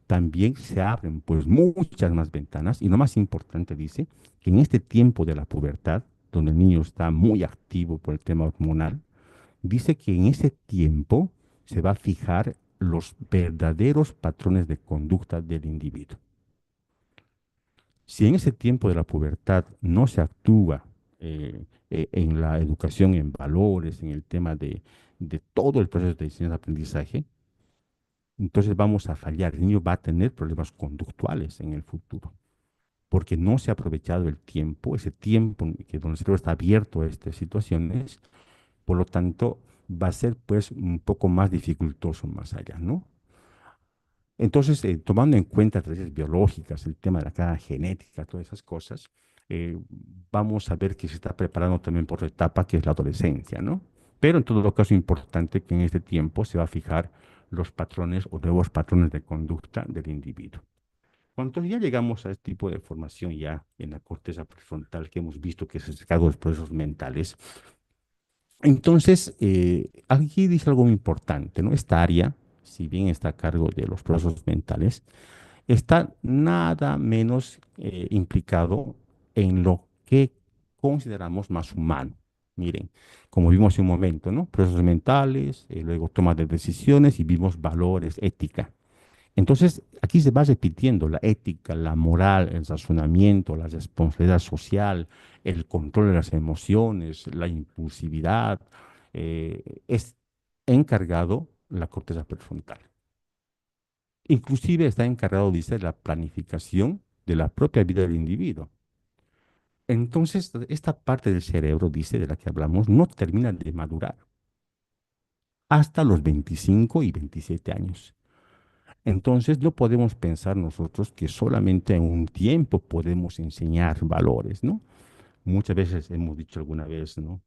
A: también se abren pues muchas más ventanas y lo más importante dice que en este tiempo de la pubertad, donde el niño está muy activo por el tema hormonal, dice que en ese tiempo se va a fijar los verdaderos patrones de conducta del individuo. Si en ese tiempo de la pubertad no se actúa en la educación, en valores, en el tema de todo el proceso de enseñanza-aprendizaje, entonces vamos a fallar. El niño va a tener problemas conductuales en el futuro, porque no se ha aprovechado el tiempo, ese tiempo que donde el cerebro está abierto a estas situaciones, por lo tanto va a ser pues un poco más dificultoso más allá, ¿no? Entonces, tomando en cuenta las leyes biológicas, el tema de la carga genética, todas esas cosas, eh, vamos a ver que se está preparando también por la etapa que es la adolescencia, ¿no? Pero en todo caso es importante que en este tiempo se va a fijar los patrones o nuevos patrones de conducta del individuo. Cuando ya llegamos a este tipo de formación ya en la corteza prefrontal que hemos visto que es el cargo de los procesos mentales, entonces aquí dice algo muy importante, ¿no? Esta área, si bien está a cargo de los procesos mentales, está nada menos implicado en lo que consideramos más humano. Miren, como vimos hace un momento, ¿no? Procesos mentales, luego toma de decisiones y vimos valores, ética. Entonces, aquí se va repitiendo la ética, la moral, el razonamiento, la responsabilidad social, el control de las emociones, la impulsividad. Es encargado la corteza prefrontal. Inclusive está encargado, dice, de la planificación de la propia vida del individuo. Entonces, esta parte del cerebro, dice, de la que hablamos, no termina de madurar hasta los 25 y 27 años. Entonces, no podemos pensar nosotros que solamente en un tiempo podemos enseñar valores, ¿no? Muchas veces hemos dicho alguna vez, ¿no?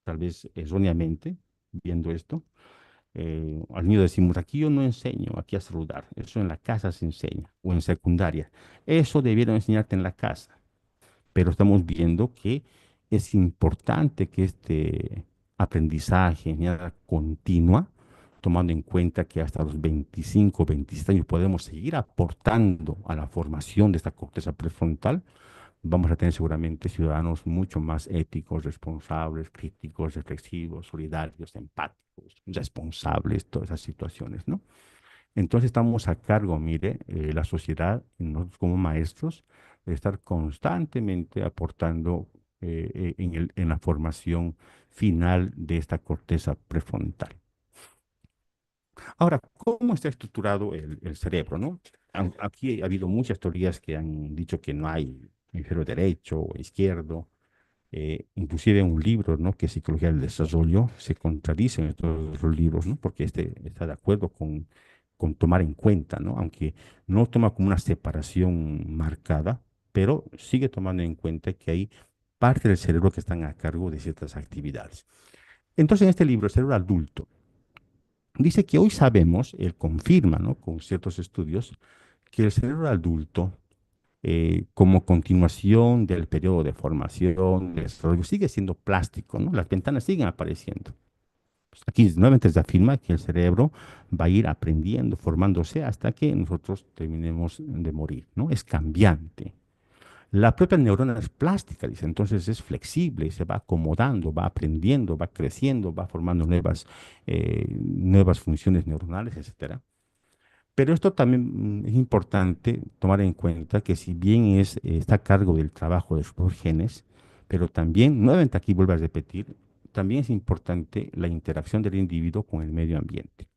A: Tal vez erróneamente, viendo esto, al niño decimos, aquí yo no enseño, aquí a saludar, eso en la casa se enseña, o en secundaria, eso debieron enseñarte en la casa, pero estamos viendo que es importante que este aprendizaje enseñanza continua, tomando en cuenta que hasta los 25, 26 años podemos seguir aportando a la formación de esta corteza prefrontal, vamos a tener seguramente ciudadanos mucho más éticos, responsables, críticos, reflexivos, solidarios, empáticos, responsables, todas esas situaciones, ¿no? Entonces estamos a cargo, mire, la sociedad, y nosotros como maestros, de estar constantemente aportando en la formación final de esta corteza prefrontal. Ahora, ¿cómo está estructurado el cerebro, no? Aquí ha habido muchas teorías que han dicho que no hay hemisferio derecho o izquierdo. Inclusive un libro, ¿no? Que es Psicología del Desarrollo, se contradicen estos los libros, ¿no? Porque este está de acuerdo con tomar en cuenta, ¿no? Aunque no toma como una separación marcada, pero sigue tomando en cuenta que hay parte del cerebro que están a cargo de ciertas actividades. Entonces, en este libro, el cerebro adulto, dice que hoy sabemos, él confirma, ¿no? Con ciertos estudios, que el cerebro adulto como continuación del periodo de formación, de desarrollo, sigue siendo plástico, ¿no? Las ventanas siguen apareciendo. Pues aquí nuevamente se afirma que el cerebro va a ir aprendiendo, formándose hasta que nosotros terminemos de morir, ¿no? Es cambiante. La propia neurona es plástica, dice, entonces es flexible, se va acomodando, va aprendiendo, va creciendo, va formando nuevas funciones neuronales, etcétera. Pero esto también es importante tomar en cuenta que si bien está a cargo del trabajo de sus genes, pero también, nuevamente aquí vuelvo a repetir, también es importante la interacción del individuo con el medio ambiente.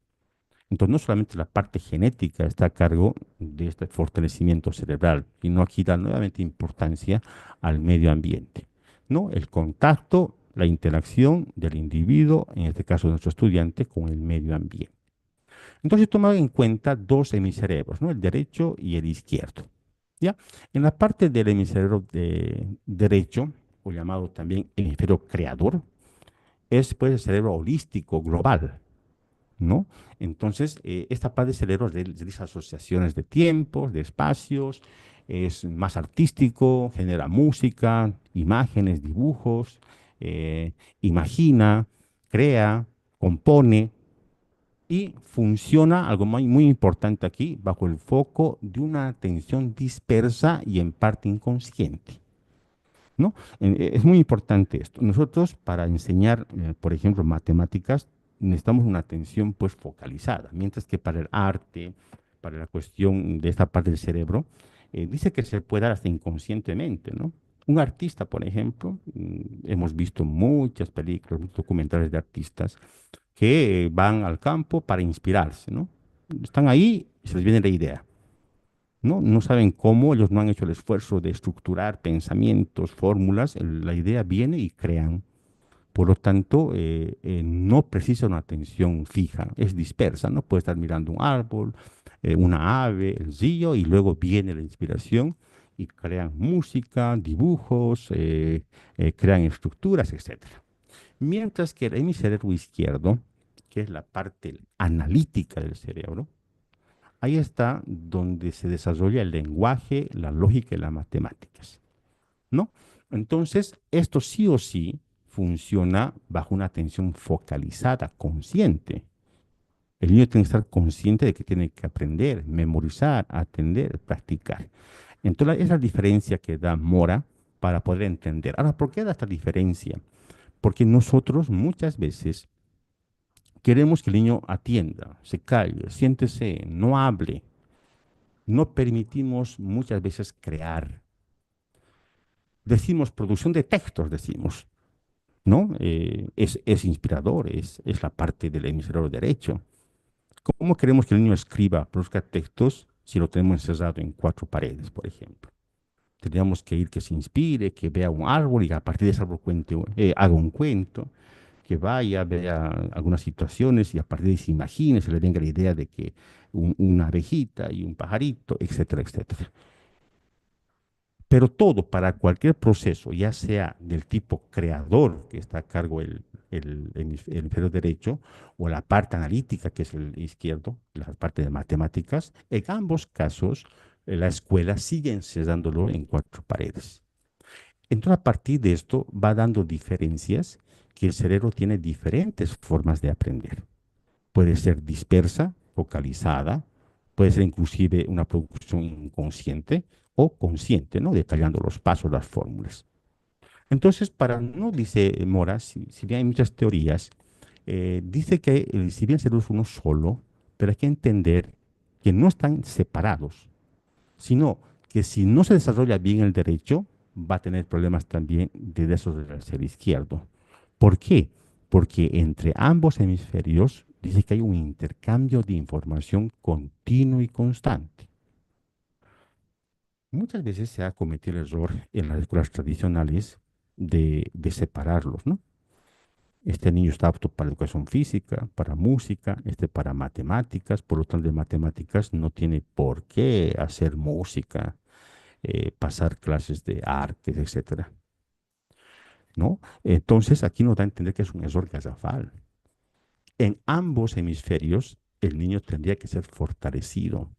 A: Entonces, no solamente la parte genética está a cargo de este fortalecimiento cerebral, sino aquí da nuevamente importancia al medio ambiente, ¿no? El contacto, la interacción del individuo, en este caso de nuestro estudiante, con el medio ambiente. Entonces he tomado en cuenta dos hemisferios, ¿no? El derecho y el izquierdo. ¿Ya? En la parte del hemisferio derecho, o llamado también hemisferio creador, es pues el cerebro holístico, global, ¿no? Entonces, esta parte del cerebro realiza asociaciones de tiempos, de espacios, es más artístico, genera música, imágenes, dibujos, imagina, crea, compone y funciona, algo muy importante aquí, bajo el foco de una atención dispersa y en parte inconsciente. ¿No? Es muy importante esto. Nosotros para enseñar, por ejemplo, matemáticas, necesitamos una atención pues focalizada, mientras que para el arte, para la cuestión de esta parte del cerebro, dice que se puede dar hasta inconscientemente, ¿no? Un artista, por ejemplo, hemos visto muchas películas, muchos documentales de artistas que van al campo para inspirarse, ¿no? Están ahí y se les viene la idea. ¿No? No saben cómo, ellos no han hecho el esfuerzo de estructurar pensamientos, fórmulas, la idea viene y crean. Por lo tanto, no precisa una atención fija, es dispersa, ¿no? Puede estar mirando un árbol, una ave, el río, y luego viene la inspiración y crean música, dibujos, crean estructuras, etcétera. Mientras que el hemisferio izquierdo, que es la parte analítica del cerebro, ahí está donde se desarrolla el lenguaje, la lógica y las matemáticas, ¿no? Entonces, esto sí o sí funciona bajo una atención focalizada, consciente. El niño tiene que estar consciente de que tiene que aprender, memorizar, atender, practicar. Entonces, esa es la diferencia que da Mora para poder entender. Ahora, ¿por qué da esta diferencia? Porque nosotros muchas veces queremos que el niño atienda, se calle, siéntese, no hable, no permitimos muchas veces crear. Decimos producción de textos, decimos, ¿no? Es inspirador, es la parte del hemisferio derecho. ¿Cómo queremos que el niño escriba, produzca textos si lo tenemos encerrado en cuatro paredes, por ejemplo? Tendríamos que ir que se inspire, que vea un árbol y a partir de ese árbol haga un cuento, que vaya, vea algunas situaciones y a partir de ahí se imagine, se le venga la idea de que una abejita y un pajarito, etcétera, etcétera. Pero todo para cualquier proceso, ya sea del tipo creador, que está a cargo el hemisferio derecho, o la parte analítica, que es el izquierdo, la parte de matemáticas, en ambos casos, la escuela sigue encerrándolo en cuatro paredes. Entonces, a partir de esto, va dando diferencias que el cerebro tiene diferentes formas de aprender. Puede ser dispersa, focalizada, puede ser inclusive una producción inconsciente o consciente, ¿no? Detallando los pasos, las fórmulas. Entonces, para no, dice Mora, si bien hay muchas teorías, dice que si bien el cerebro es uno solo, pero hay que entender que no están separados, sino que si no se desarrolla bien el derecho, va a tener problemas también de esos del ser izquierdo. ¿Por qué? Porque entre ambos hemisferios dice que hay un intercambio de información continuo y constante. Muchas veces se ha cometido el error en las escuelas tradicionales de separarlos, ¿no? Este niño está apto para educación física, para música, este para matemáticas, por lo tanto de matemáticas no tiene por qué hacer música, pasar clases de artes, etcétera, ¿no? Entonces aquí nos da a entender que es un error garrafal. En ambos hemisferios el niño tendría que ser fortalecido,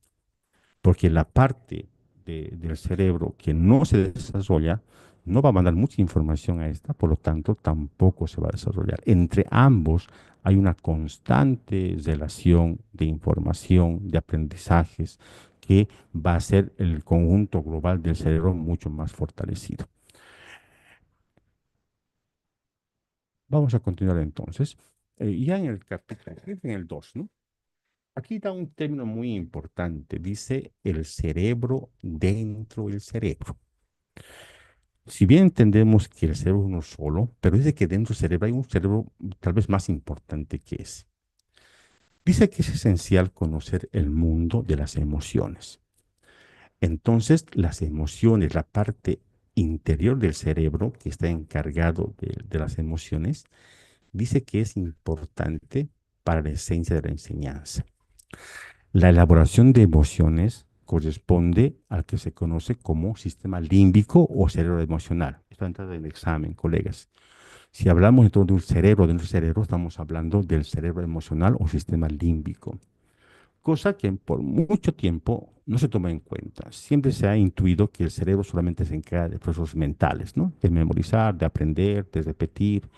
A: porque la parte del cerebro que no se desarrolla no va a mandar mucha información a esta, por lo tanto tampoco se va a desarrollar. Entre ambos hay una constante relación de información, de aprendizajes, que va a hacer el conjunto global del cerebro mucho más fortalecido. Vamos a continuar entonces. Ya en el capítulo, en el 2, ¿no? Aquí da un término muy importante. Dice el cerebro dentro del cerebro. Si bien entendemos que el cerebro es uno solo, pero dice que dentro del cerebro hay un cerebro tal vez más importante que ese. Dice que es esencial conocer el mundo de las emociones. Entonces, las emociones, la parte interior del cerebro que está encargado de las emociones, dice que es importante para la esencia de la enseñanza. La elaboración de emociones corresponde al que se conoce como sistema límbico o cerebro emocional. Esto entra en el examen, colegas. Si hablamos entonces de un cerebro, de nuestro cerebro, estamos hablando del cerebro emocional o sistema límbico, cosa que por mucho tiempo no se toma en cuenta. Siempre se ha intuido que el cerebro solamente se encarga de procesos mentales, ¿no? De memorizar, de aprender, de repetir,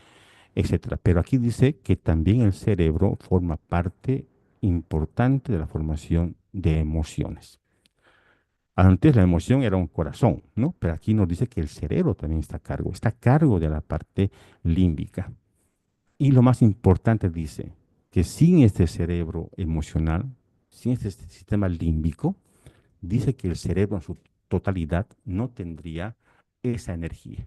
A: etcétera. Pero aquí dice que también el cerebro forma parte importante de la formación de emociones. Antes la emoción era un corazón, ¿no? Pero aquí nos dice que el cerebro también está a cargo de la parte límbica. Y lo más importante dice que sin este cerebro emocional, sin este sistema límbico, dice que el cerebro en su totalidad no tendría esa energía,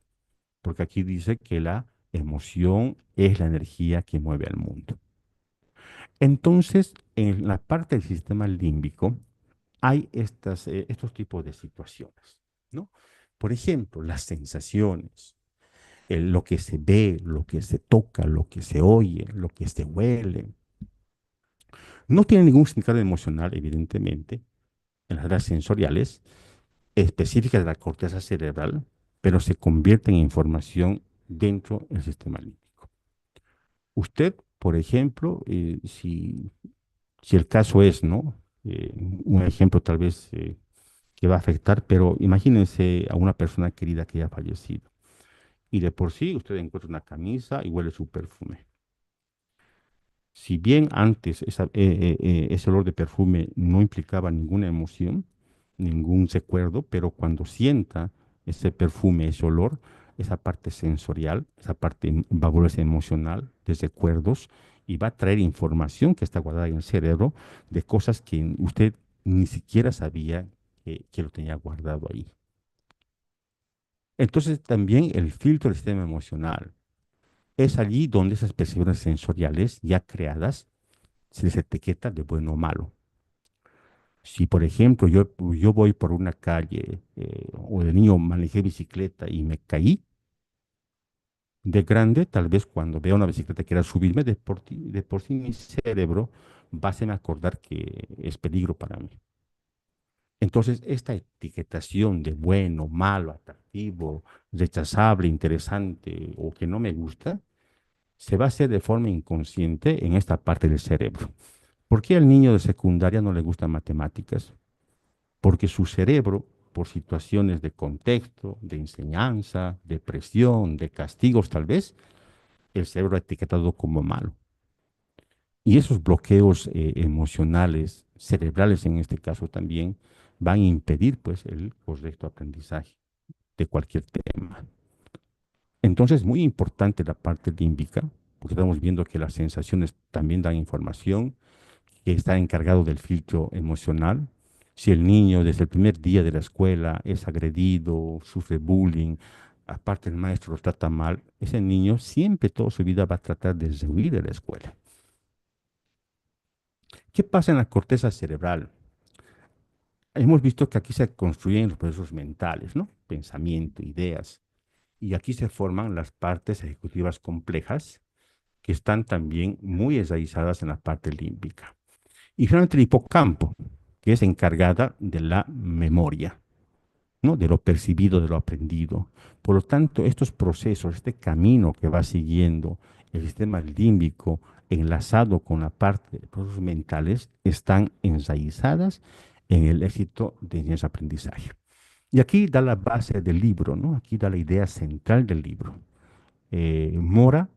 A: porque aquí dice que la emoción es la energía que mueve al mundo. Entonces, en la parte del sistema límbico hay estos tipos de situaciones, ¿no? Por ejemplo, las sensaciones, lo que se ve, lo que se toca, lo que se oye, lo que se huele. No tiene ningún significado emocional, evidentemente, en las áreas sensoriales específicas de la corteza cerebral, pero se convierten en información dentro del sistema límbico. Usted, por ejemplo, si el caso es, ¿no? Un ejemplo tal vez que va a afectar, pero imagínense a una persona querida que haya fallecido y de por sí usted encuentra una camisa y huele su perfume. Si bien antes ese olor de perfume no implicaba ninguna emoción, ningún recuerdo, pero cuando sienta ese perfume, ese olor, esa parte sensorial, esa parte va a volverse emocional, de recuerdos, y va a traer información que está guardada en el cerebro de cosas que usted ni siquiera sabía que lo tenía guardado ahí. Entonces también el filtro del sistema emocional es allí donde esas percepciones sensoriales ya creadas se les etiqueta de bueno o malo. Si, por ejemplo, yo voy por una calle o de niño manejé bicicleta y me caí, de grande, tal vez cuando vea una bicicleta que quiera subirme, de por sí mi cerebro va a hacerme acordar que es peligro para mí. Entonces, esta etiquetación de bueno, malo, atractivo, rechazable, interesante o que no me gusta, se va a hacer de forma inconsciente en esta parte del cerebro. ¿Por qué al niño de secundaria no le gustan matemáticas? Porque su cerebro, por situaciones de contexto, de enseñanza, de presión, de castigos tal vez, el cerebro ha etiquetado como malo. Y esos bloqueos emocionales, cerebrales en este caso también, van a impedir pues el correcto aprendizaje de cualquier tema. Entonces, muy importante la parte límbica, porque estamos viendo que las sensaciones también dan información, que está encargado del filtro emocional. Si el niño desde el primer día de la escuela es agredido, sufre bullying, aparte el maestro lo trata mal, ese niño siempre toda su vida va a tratar de huir de la escuela. ¿Qué pasa en la corteza cerebral? Hemos visto que aquí se construyen los procesos mentales, ¿no? Pensamiento, ideas. Y aquí se forman las partes ejecutivas complejas que están también muy enraizadas en la parte límbica. Y finalmente el hipocampo, que es encargada de la memoria, ¿no? De lo percibido, de lo aprendido. Por lo tanto, estos procesos, este camino que va siguiendo el sistema límbico enlazado con la parte de procesos mentales, están enraizadas en el éxito de ese aprendizaje. Y aquí da la base del libro, ¿no? Aquí da la idea central del libro. Mora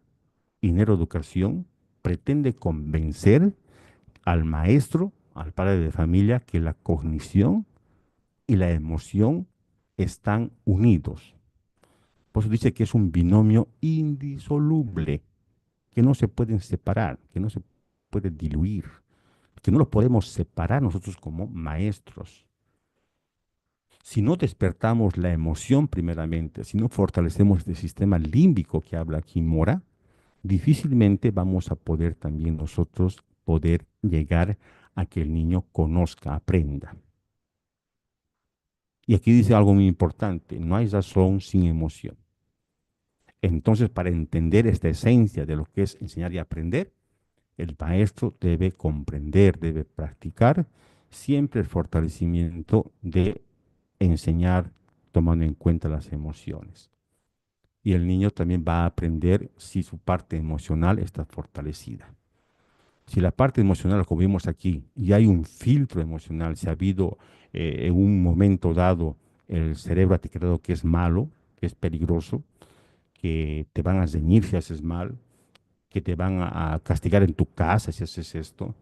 A: y Neuroeducación pretende convencer al maestro, al padre de familia, que la cognición y la emoción están unidos. Por eso dice que es un binomio indisoluble, que no se pueden separar, que no se puede diluir, que no lo podemos separar nosotros como maestros. Si no despertamos la emoción primeramente, si no fortalecemos este sistema límbico que habla aquí Mora, difícilmente vamos a poder también nosotros poder llegar a que el niño conozca, aprenda. Y aquí dice algo muy importante, no hay razón sin emoción. Entonces, para entender esta esencia de lo que es enseñar y aprender, El maestro debe comprender, debe practicar siempre el fortalecimiento de enseñar tomando en cuenta las emociones. Y el niño también va a aprender si su parte emocional está fortalecida. Si la parte emocional, como vimos aquí, y hay un filtro emocional, si ha habido en un momento dado el cerebro ha declarado que es malo, que es peligroso, que te van a reñir si haces mal, que te van a castigar en tu casa si haces esto,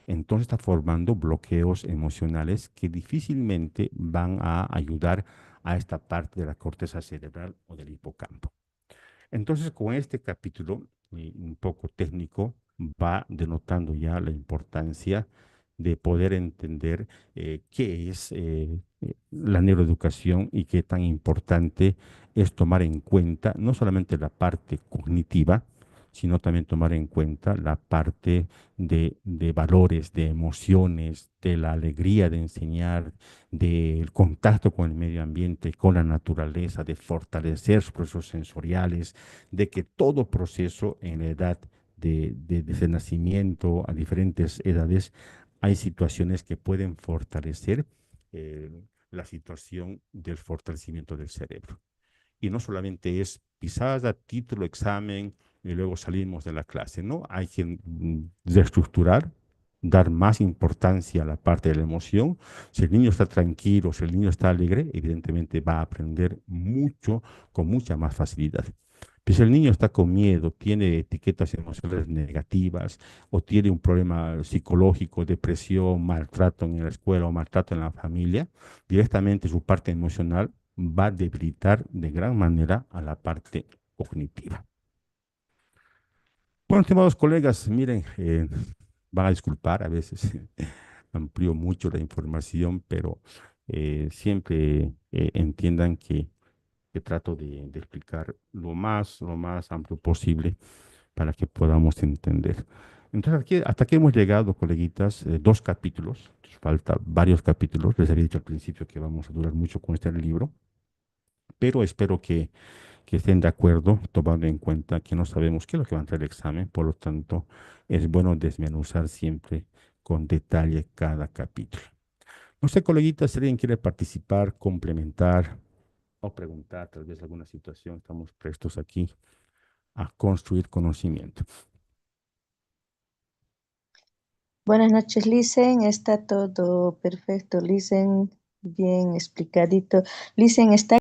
A: entonces está formando bloqueos emocionales que difícilmente van a ayudar a esta parte de la corteza cerebral o del hipocampo. Entonces, con este capítulo, un poco técnico, va denotando ya la importancia de poder entender qué es la neuroeducación y qué tan importante es tomar en cuenta no solamente la parte cognitiva, sino también tomar en cuenta la parte de valores, de emociones, de la alegría de enseñar, del contacto con el medio ambiente, con la naturaleza, de fortalecer sus procesos sensoriales, de que todo proceso en la edad desde nacimiento a diferentes edades, hay situaciones que pueden fortalecer eh, la situación del fortalecimiento del cerebro. Y no solamente es pisada, título, examen y luego salimos de la clase, ¿no? Hay que reestructurar, dar más importancia a la parte de la emoción. Si el niño está tranquilo, si el niño está alegre, evidentemente va a aprender mucho con mucha más facilidad. Pues si el niño está con miedo, tiene etiquetas emocionales negativas o tiene un problema psicológico, depresión, maltrato en la escuela o maltrato en la familia, directamente su parte emocional va a debilitar de gran manera a la parte cognitiva. Bueno, estimados colegas, miren, van a disculpar, a veces amplío mucho la información, pero siempre entiendan que trato de explicar lo más amplio posible para que podamos entender. Entonces, aquí, hasta aquí hemos llegado, coleguitas, dos capítulos, falta varios capítulos, les había dicho al principio que vamos a durar mucho con este libro, pero espero que estén de acuerdo, tomando en cuenta que no sabemos qué es lo que va a entrar el examen, por lo tanto, es bueno desmenuzar siempre con detalle cada capítulo. No sé, coleguitas, si alguien quiere participar, complementar o preguntar tal vez alguna situación, estamos prestos aquí a construir conocimiento.
C: Buenas noches, Licen. Está todo perfecto, Licen. Bien explicadito. Licen, está